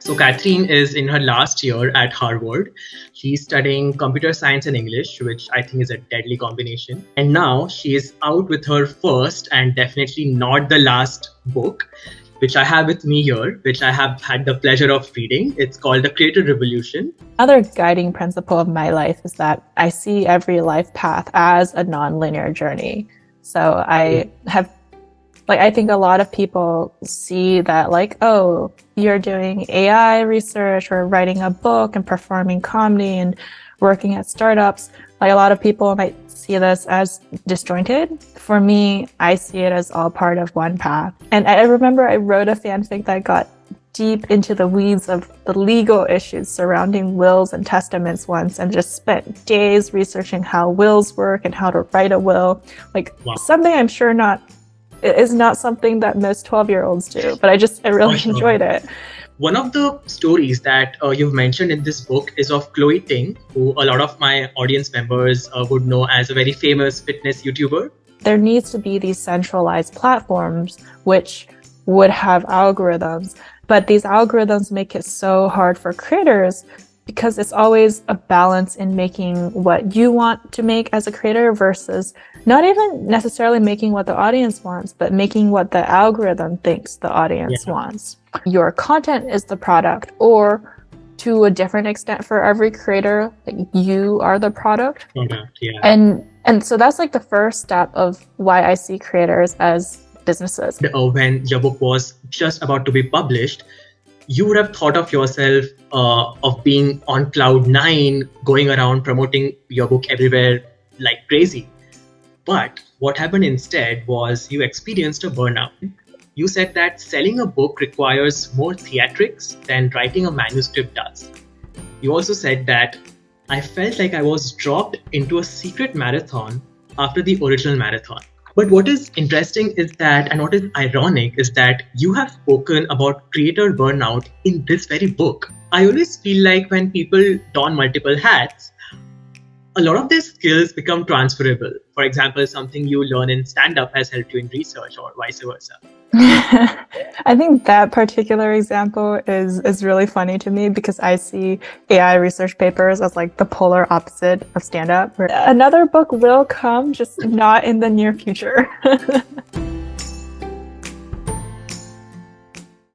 So Catherine is in her last year at Harvard. She's studying computer science and English, which I think is a deadly combination. And now she is out with her first and definitely not the last book, which I have with me here, which I have had the pleasure of reading. It's called The Creative Revolution. Another guiding principle of my life is that I see every life path as a non-linear journey. So I think a lot of people see that like, oh, you're doing AI research or writing a book and performing comedy and working at startups. Like a lot of people might see this as disjointed. For me, I see it as all part of one path. And I remember I wrote a fanfic that got deep into the weeds of the legal issues surrounding wills and testaments once, and just spent days researching how wills work and how to write a will. Like something I'm sure is not something that most 12-year-olds do, but I really enjoyed it. One of the stories that you've mentioned in this book is of Chloe Ting, who a lot of my audience members would know as a very famous fitness YouTuber. There needs to be these centralized platforms which would have algorithms, but these algorithms make it so hard for creators because it's always a balance in making what you want to make as a creator versus not even necessarily making what the audience wants, but making what the algorithm thinks the audience wants. Your content is the product, or to a different extent for every creator, like you are the product. And so that's like the first step of why I see creators as businesses. When your book was just about to be published, you would have thought of yourself of being on cloud 9, going around promoting your book everywhere like crazy. But what happened instead was you experienced a burnout. You said that selling a book requires more theatrics than writing a manuscript does. You also said that I felt like I was dropped into a secret marathon after the original marathon. But what is interesting is that, and what is ironic, is that you have spoken about creator burnout in this very book. I always feel like when people don multiple hats, a lot of their skills become transferable. For example, something you learn in stand-up has helped you in research or vice versa. I think that particular example is really funny to me because I see AI research papers as like the polar opposite of stand-up. Another book will come, just not in the near future.